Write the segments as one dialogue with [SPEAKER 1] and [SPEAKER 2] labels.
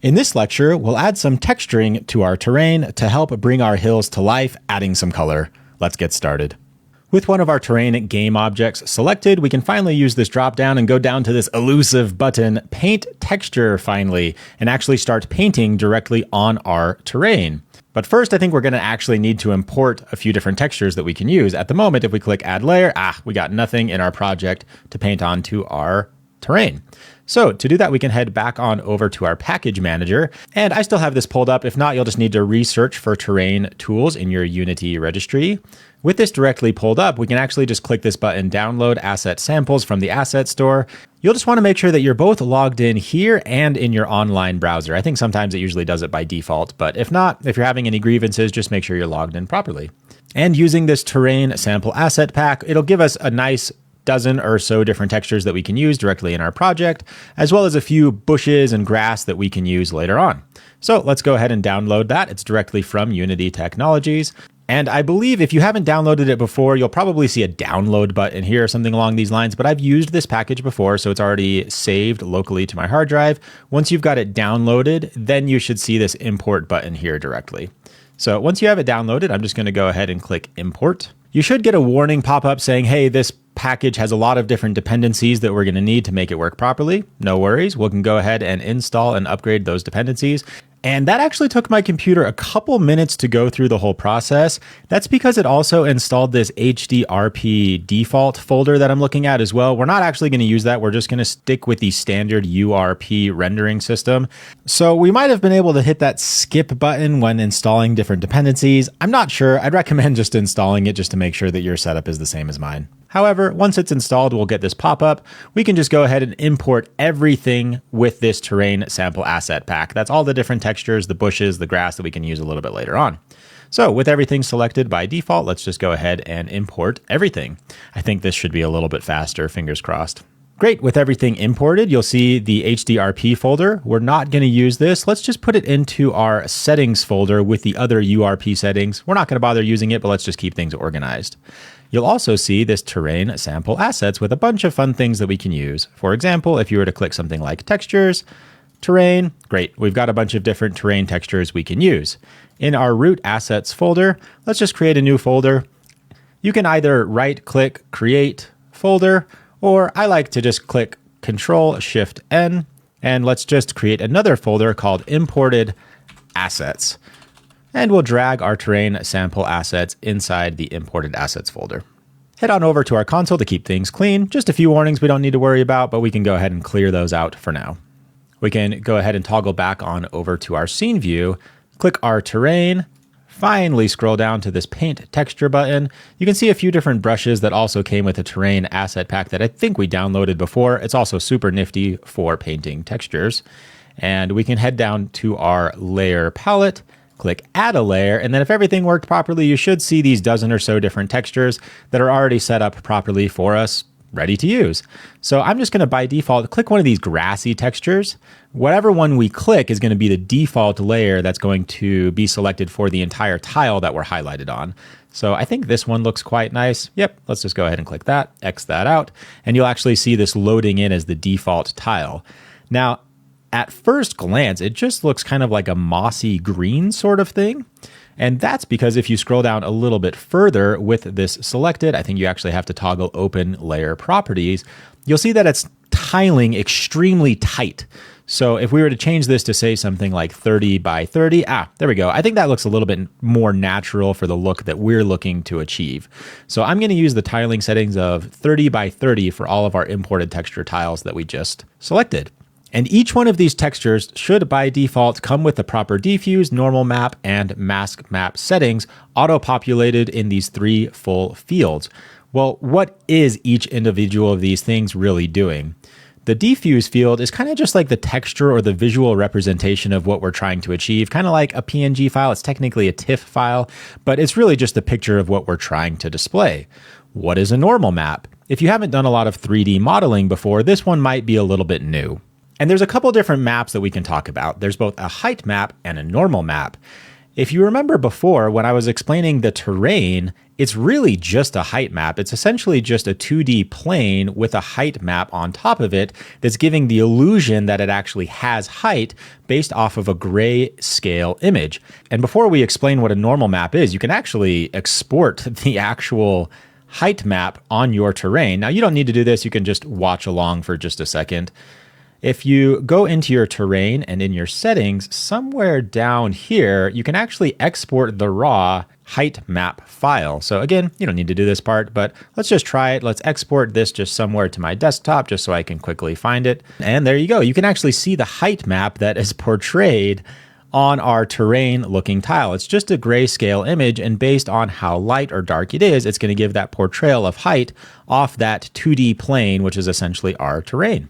[SPEAKER 1] In this lecture, we'll add some texturing to our terrain to help bring our hills to life, adding some color. Let's get started. With one of our terrain game objects selected, we can finally use this drop-down and go down to this elusive button, Paint Texture finally, and actually start painting directly on our terrain. But first, I think we're going to actually need to import a few different textures that we can use. At the moment, if we click Add Layer, we got nothing in our project to paint onto our terrain. So to do that, we can head back on over to our package manager. And I still have this pulled up. If not, you'll just need to research for terrain tools in your Unity registry. With this directly pulled up, we can actually just click this button, download asset samples from the asset store. You'll just want to make sure that you're both logged in here and in your online browser. I think sometimes it usually does it by default, but if not, if you're having any grievances, just make sure you're logged in properly. And using this terrain sample asset pack, it'll give us a nice dozen or so different textures that we can use directly in our project, as well as a few bushes and grass that we can use later on. So let's go ahead and download that. It's directly from Unity Technologies. And I believe if you haven't downloaded it before, you'll probably see a download button here or something along these lines, but I've used this package before, so it's already saved locally to my hard drive. Once you've got it downloaded, then you should see this import button here directly. So once you have it downloaded, I'm just going to go ahead and click import. You should get a warning pop up saying, hey, this package has a lot of different dependencies that we're going to need to make it work properly. No worries. We can go ahead and install and upgrade those dependencies. And that actually took my computer a couple minutes to go through the whole process. That's because it also installed this HDRP default folder that I'm looking at as well. We're not actually going to use that. We're just going to stick with the standard URP rendering system. So we might have been able to hit that skip button when installing different dependencies. I'm not sure. I'd recommend just installing it just to make sure that your setup is the same as mine. However, once it's installed, we'll get this pop-up. We can just go ahead and import everything with this terrain sample asset pack. That's all the different textures, the bushes, the grass that we can use a little bit later on. So with everything selected by default, let's just go ahead and import everything. I think this should be a little bit faster, fingers crossed. Great, with everything imported, you'll see the HDRP folder. We're not going to use this. Let's just put it into our settings folder with the other URP settings. We're not going to bother using it, but let's just keep things organized. You'll also see this terrain sample assets with a bunch of fun things that we can use. For example, if you were to click something like textures, terrain, great. We've got a bunch of different terrain textures we can use. In our root assets folder, let's just create a new folder. You can either right click, create folder, or I like to just click Control-Shift-N, and let's just create another folder called imported assets. And we'll drag our terrain sample assets inside the imported assets folder. Head on over to our console to keep things clean. Just a few warnings we don't need to worry about, but we can go ahead and clear those out for now. We can go ahead and toggle back on over to our scene view, click our terrain, finally scroll down to this paint texture button. You can see a few different brushes that also came with a terrain asset pack that I think we downloaded before. It's also super nifty for painting textures. And we can head down to our layer palette, click add a layer, and then if everything worked properly, you should see these dozen or so different textures that are already set up properly for us, ready to use. So I'm just going to, by default, click one of these grassy textures. Whatever one we click is going to be the default layer that's going to be selected for the entire tile that we're highlighted on. So I think this one looks quite nice. Yep, let's just go ahead and click that, X that out, and you'll actually see this loading in as the default tile. Now, at first glance, it just looks kind of like a mossy green sort of thing. And that's because if you scroll down a little bit further with this selected, I think you actually have to toggle open layer properties. You'll see that it's tiling extremely tight. So if we were to change this to say something like 30 by 30, there we go. I think that looks a little bit more natural for the look that we're looking to achieve. So I'm going to use the tiling settings of 30 by 30 for all of our imported texture tiles that we just selected. And each one of these textures should by default come with the proper diffuse, normal map, and mask map settings auto-populated in these 3 full fields. Well, what is each individual of these things really doing? The diffuse field is kind of just like the texture or the visual representation of what we're trying to achieve, kind of like a PNG file. It's technically a TIFF file, but it's really just a picture of what we're trying to display. What is a normal map? If you haven't done a lot of 3D modeling before, this one might be a little bit new. And there's a couple different maps that we can talk about. There's both a height map and a normal map. If you remember before, when I was explaining the terrain, it's really just a height map. It's essentially just a 2D plane with a height map on top of it that's giving the illusion that it actually has height based off of a grayscale image. And before we explain what a normal map is, you can actually export the actual height map on your terrain. Now, you don't need to do this. You can just watch along for just a second. If you go into your terrain and in your settings, somewhere down here, you can actually export the raw height map file. So again, you don't need to do this part, but let's just try it. Let's export this just somewhere to my desktop just so I can quickly find it. And there you go. You can actually see the height map that is portrayed on our terrain looking tile. It's just a grayscale image, and based on how light or dark it is, it's going to give that portrayal of height off that 2D plane, which is essentially our terrain.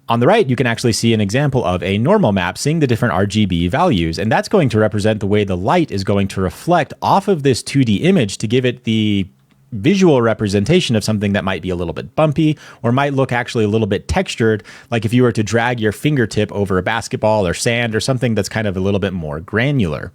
[SPEAKER 1] On the right, you can actually see an example of a normal map seeing the different RGB values, and that's going to represent the way the light is going to reflect off of this 2D image to give it the visual representation of something that might be a little bit bumpy or might look actually a little bit textured, like if you were to drag your fingertip over a basketball or sand or something that's kind of a little bit more granular.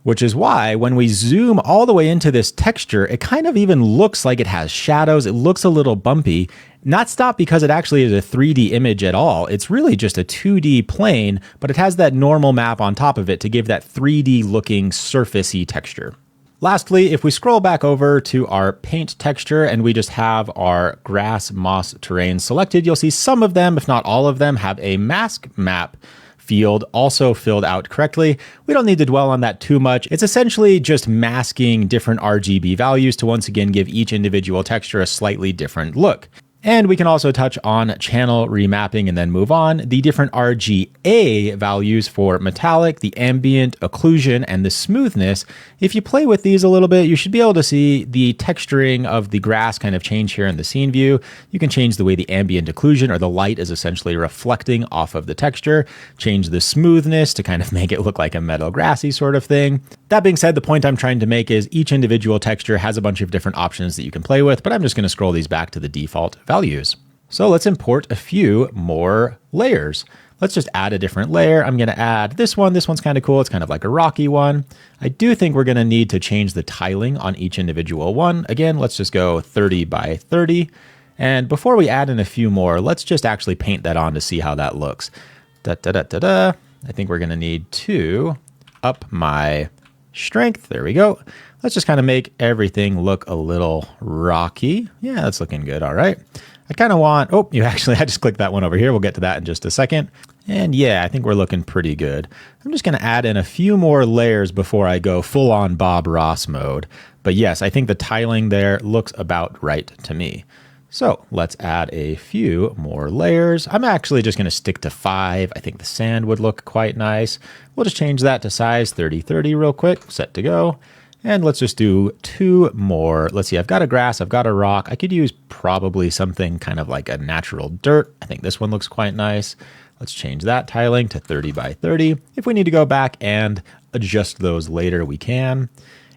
[SPEAKER 1] Which is why when we zoom all the way into this texture, it kind of even looks like it has shadows. It looks a little bumpy. Not stopped because it actually is a 3D image at all. It's really just a 2D plane, but it has that normal map on top of it to give that 3D looking surfacey texture. Lastly, if we scroll back over to our paint texture and we just have our grass moss terrain selected, you'll see some of them, if not all of them, have a mask map field also filled out correctly. We don't need to dwell on that too much. It's essentially just masking different RGB values to once again give each individual texture a slightly different look. And we can also touch on channel remapping and then move on. The different RGA values for metallic, the ambient, occlusion, and the smoothness. If you play with these a little bit, you should be able to see the texturing of the grass kind of change here in the scene view. You can change the way the ambient occlusion or the light is essentially reflecting off of the texture, change the smoothness to kind of make it look like a meadow grassy sort of thing. That being said, the point I'm trying to make is each individual texture has a bunch of different options that you can play with, but I'm just going to scroll these back to the default values. So let's import a few more layers. Let's just add a different layer. I'm going to add this one. This one's kind of cool. It's kind of like a rocky one. I do think we're going to need to change the tiling on each individual one. Again, let's just go 30 by 30. And before we add in a few more, let's just actually paint that on to see how that looks. I think we're going to need to up my strength. There we go. Let's just kind of make everything look a little rocky. Yeah, that's looking good. All right. I kind of want, I just clicked that one over here. We'll get to that in just a second. And yeah, I think we're looking pretty good. I'm just going to add in a few more layers before I go full on Bob Ross mode. But yes, I think the tiling there looks about right to me. So let's add a few more layers. I'm actually just going to stick to 5. I think the sand would look quite nice. We'll just change that to size 30/30 real quick. Set to go. And let's just do 2 more. Let's see, I've got a grass, I've got a rock. I could use probably something kind of like a natural dirt. I think this one looks quite nice. Let's change that tiling to 30 by 30. If we need to go back and adjust those later, we can.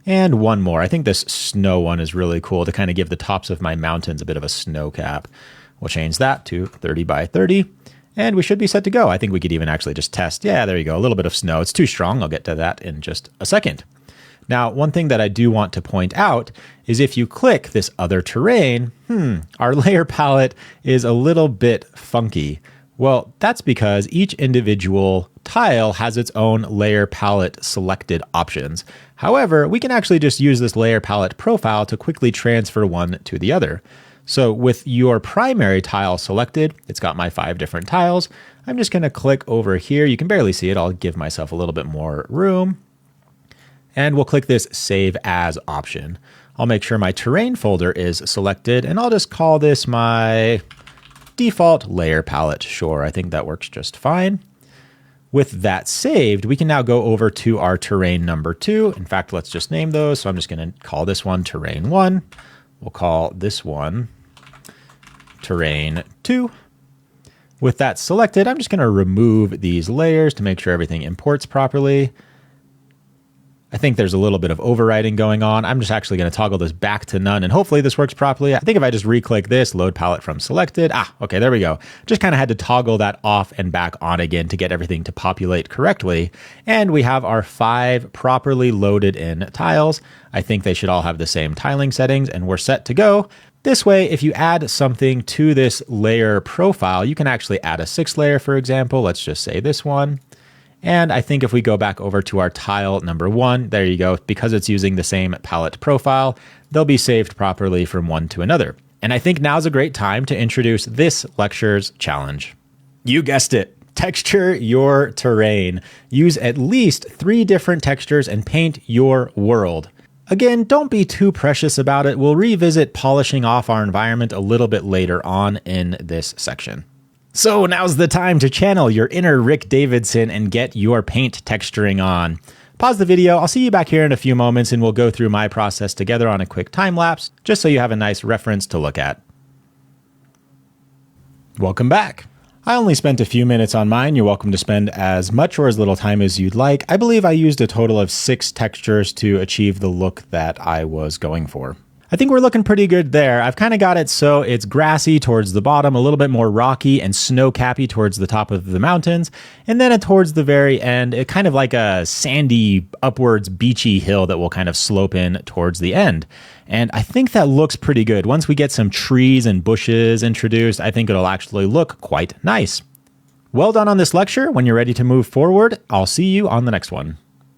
[SPEAKER 1] And one more. I think this snow one is really cool to kind of give the tops of my mountains a bit of a snow cap. We'll change that to 30 by 30. And we should be set to go. I think we could even actually just test. Yeah, there you go. A little bit of snow. It's too strong. I'll get to that in just a second. Now, one thing that I do want to point out is if you click this other terrain, our layer palette is a little bit funky. Well, that's because each individual tile has its own layer palette selected options. However, we can actually just use this layer palette profile to quickly transfer one to the other. So with your primary tile selected, it's got my 5 different tiles. I'm just going to click over here. You can barely see it. I'll give myself a little bit more room. And we'll click this Save As option. I'll make sure my terrain folder is selected, and I'll just call this my default layer palette. Sure, I think that works just fine. With that saved, we can now go over to our terrain number 2. In fact, let's just name those. So I'm just going to call this one terrain 1. We'll call this one terrain 2. With that selected, I'm just going to remove these layers to make sure everything imports properly. I think there's a little bit of overwriting going on. I'm just actually going to toggle this back to none, and hopefully this works properly. I think if I just re-click this, load palette from selected, okay, there we go. Just kind of had to toggle that off and back on again to get everything to populate correctly. And we have our 5 properly loaded in tiles. I think they should all have the same tiling settings, and we're set to go. This way, if you add something to this layer profile, you can actually add a 6th layer, for example. Let's just say this one. And I think if we go back over to our tile number 1, there you go, because it's using the same palette profile, they'll be saved properly from one to another. And I think now's a great time to introduce this lecture's challenge. You guessed it, texture your terrain. Use at least 3 different textures and paint your world. Again, don't be too precious about it. We'll revisit polishing off our environment a little bit later on in this section. So now's the time to channel your inner Rick Davidson and get your paint texturing on. Pause the video. I'll see you back here in a few moments and we'll go through my process together on a quick time lapse, just so you have a nice reference to look at. Welcome back. I only spent a few minutes on mine. You're welcome to spend as much or as little time as you'd like. I believe I used a total of 6 textures to achieve the look that I was going for. I think we're looking pretty good there. I've kind of got it so it's grassy towards the bottom, a little bit more rocky and snow-cappy towards the top of the mountains, and then towards the very end, it kind of like a sandy, upwards, beachy hill that will kind of slope in towards the end. And I think that looks pretty good. Once we get some trees and bushes introduced, I think it'll actually look quite nice. Well done on this lecture. When you're ready to move forward, I'll see you on the next one.